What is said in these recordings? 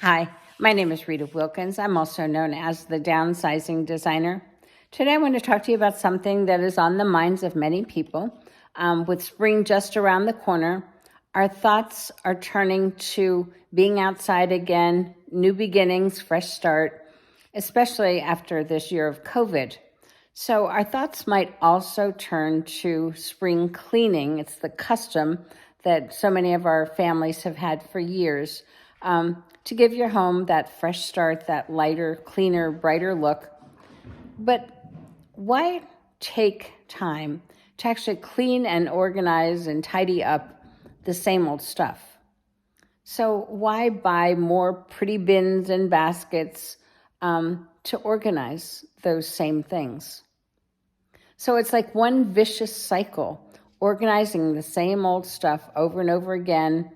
Hi, my name is Rita Wilkins. I'm also known as the Downsizing Designer. Today I want to talk to you about something that is on the minds of many people. With spring just around the corner, our thoughts are turning to being outside again, new beginnings, fresh start, especially after this year of COVID. So our thoughts might also turn to spring cleaning. It's the custom that so many of our families have had for years, to give your home that fresh start, that lighter, cleaner, brighter look. But why take time to actually clean and organize and tidy up the same old stuff? So why buy more pretty bins and baskets to organize those same things? So it's like one vicious cycle, organizing the same old stuff over and over again,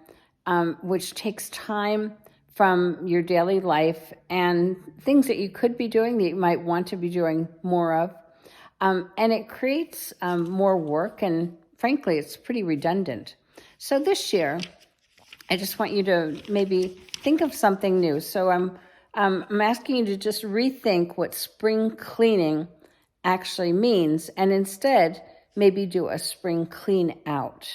which takes time from your daily life and things that you could be doing that you might want to be doing more of. And it creates more work, and frankly, it's pretty redundant. So this year, I just want you to maybe think of something new. So I'm asking you to just rethink what spring cleaning actually means, and instead maybe do a spring clean out.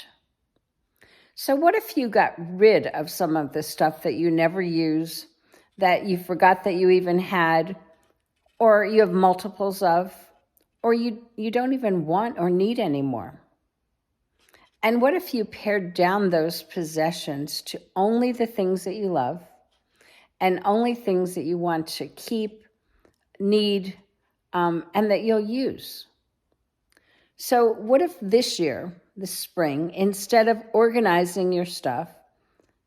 So what if you got rid of some of the stuff that you never use, that you forgot that you even had, or you have multiples of, or you don't even want or need anymore? And what if you pared down those possessions to only the things that you love and only things that you want to keep, need, and that you'll use? So what if this year, this spring, instead of organizing your stuff,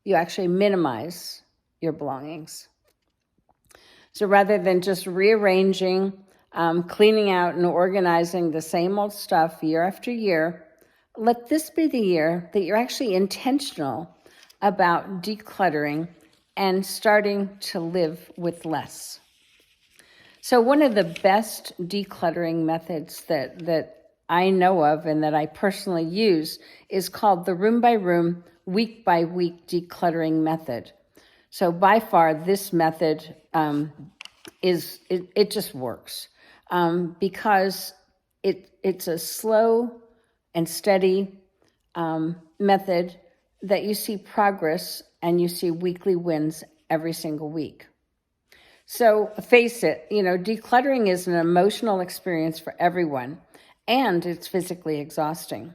you actually minimize your belongings? So rather than just rearranging, cleaning out and organizing the same old stuff year after year, let this be the year that you're actually intentional about decluttering and starting to live with less. So one of the best decluttering methods that I know of and that I personally use is called the room by room, week by week decluttering method. So by far, this method it just works because it's a slow and steady method that you see progress and you see weekly wins every single week. So face it, decluttering is an emotional experience for everyone, and it's physically exhausting.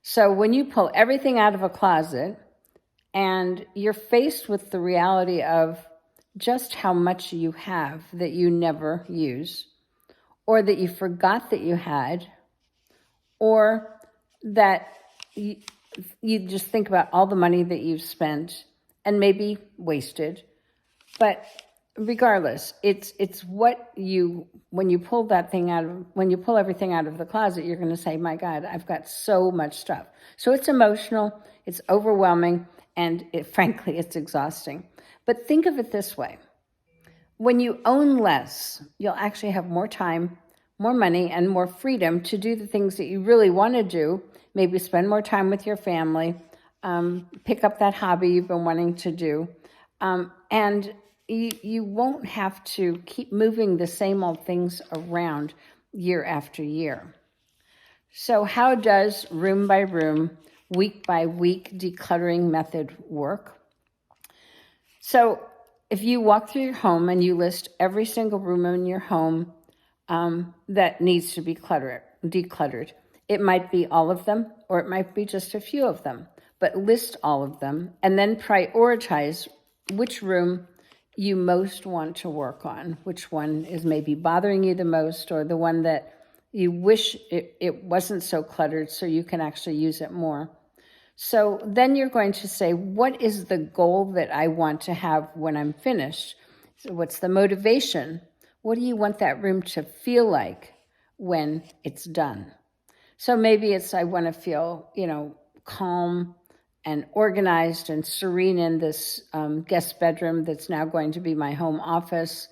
So when you pull everything out of a closet and you're faced with the reality of just how much you have that you never use, or that you forgot that you had, or that you just think about all the money that you've spent and maybe wasted. But regardless, it's what when you pull everything out of the closet, you're going to say, my God, I've got so much stuff. So it's emotional, it's overwhelming, and frankly, it's exhausting. But think of it this way. When you own less, you'll actually have more time, more money, and more freedom to do the things that you really want to do. Maybe spend more time with your family, pick up that hobby you've been wanting to do, and you won't have to keep moving the same old things around year after year. So how does room by room, week by week decluttering method work? So if you walk through your home and you list every single room in your home that needs to be decluttered, it might be all of them, or it might be just a few of them, but list all of them and then prioritize which room you most want to work on, which one is maybe bothering you the most, or the one that you wish it wasn't so cluttered so you can actually use it more. So then you're going to say, what is the goal that I want to have when I'm finished? So what's the motivation? What do you want that room to feel like when it's done? So maybe it's, I want to feel, calm and organized and serene in this guest bedroom that's now going to be my home office.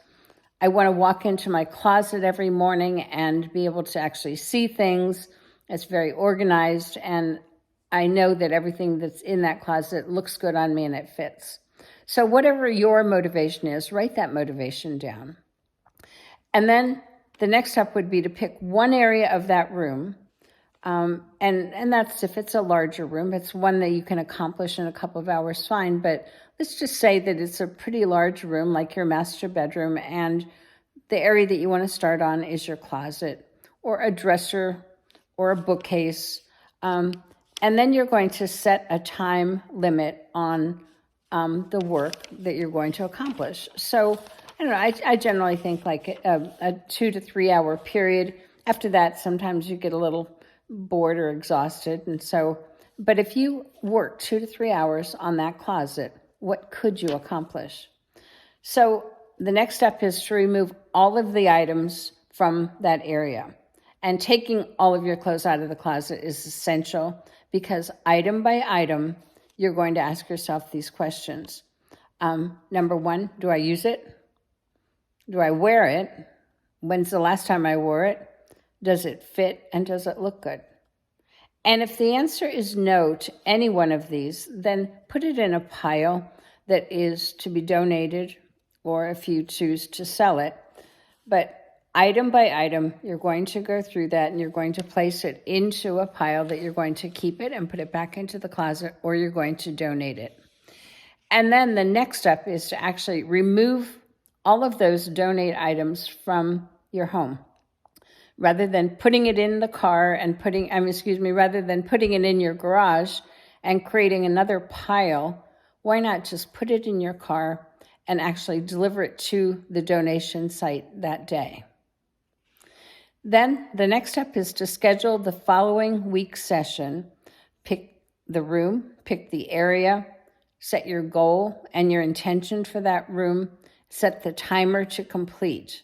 I want to walk into my closet every morning and be able to actually see things. It's very organized, and I know that everything that's in that closet looks good on me and it fits. So whatever your motivation is, write that motivation down. And then the next step would be to pick one area of that room. And that's if it's a larger room, it's one that you can accomplish in a couple of hours, fine. But let's just say that it's a pretty large room, like your master bedroom, and the area that you want to start on is your closet or a dresser or a bookcase. And then you're going to set a time limit on the work that you're going to accomplish. So, I don't know, I generally think like a 2 to 3 hour period. After that, sometimes you get a little bored or exhausted. And so, but if you work 2 to 3 hours on that closet, what could you accomplish? So the next step is to remove all of the items from that area. And taking all of your clothes out of the closet is essential because item by item, you're going to ask yourself these questions. Number one, do I use it? Do I wear it? When's the last time I wore it? Does it fit and does it look good? And if the answer is no to any one of these, then put it in a pile that is to be donated, or if you choose to sell it. But item by item, you're going to go through that and you're going to place it into a pile that you're going to keep it and put it back into the closet, or you're going to donate it. And then the next step is to actually remove all of those donate items from your home. Rather than putting it in the car and rather than putting it in your garage and creating another pile, why not just put it in your car and actually deliver it to the donation site that day? Then the next step is to schedule the following week's session. Pick the room, pick the area, set your goal and your intention for that room, set the timer to complete.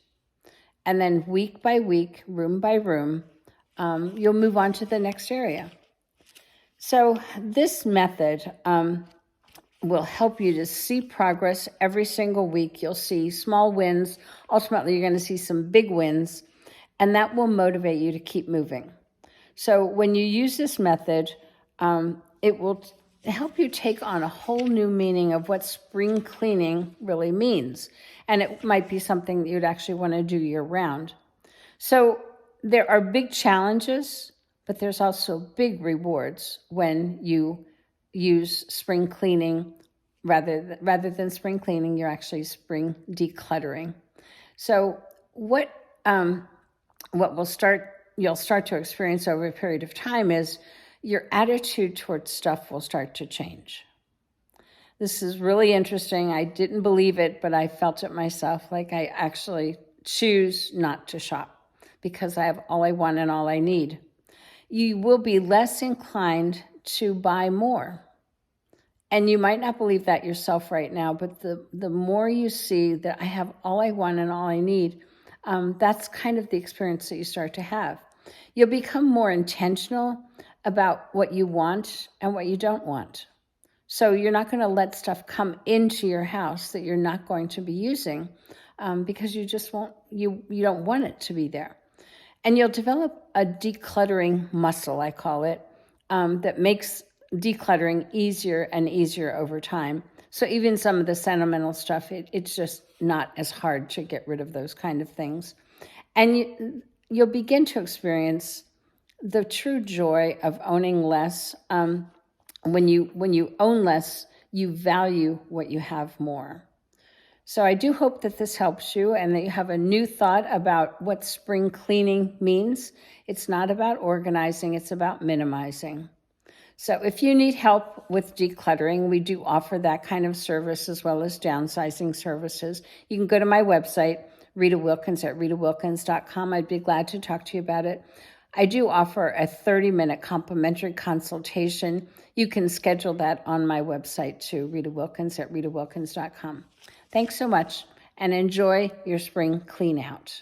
And then week by week, room by room, you'll move on to the next area. So this method will help you to see progress every single week. You'll see small wins. Ultimately, you're going to see some big wins, and that will motivate you to keep moving. So when you use this method, it will help you take on a whole new meaning of what spring cleaning really means. And it might be something that you'd actually want to do year-round. So there are big challenges, but there's also big rewards when you use spring cleaning. Rather than spring cleaning, you're actually spring decluttering. So what you'll start to experience over a period of time is your attitude towards stuff will start to change. This is really interesting. I didn't believe it, but I felt it myself. Like I actually choose not to shop because I have all I want and all I need. You will be less inclined to buy more. And you might not believe that yourself right now, but the more you see that I have all I want and all I need, that's kind of the experience that you start to have. You'll become more intentional about what you want and what you don't want. So you're not going to let stuff come into your house that you're not going to be using because you just won't, you don't want it to be there. And you'll develop a decluttering muscle, I call it, that makes decluttering easier and easier over time. So even some of the sentimental stuff, it's just not as hard to get rid of those kind of things. And you'll begin to experience the true joy of owning less. When you own less, you value what you have more. So I do hope that this helps you and that you have a new thought about what spring cleaning means. It's not about organizing, it's about minimizing. So if you need help with decluttering, we do offer that kind of service as well as downsizing services. You can go to my website, Rita Wilkins at ritawilkins.com. I'd be glad to talk to you about it. I do offer a 30-minute complimentary consultation. You can schedule that on my website too, Rita Wilkins at ritawilkins.com. Thanks so much and enjoy your spring clean out.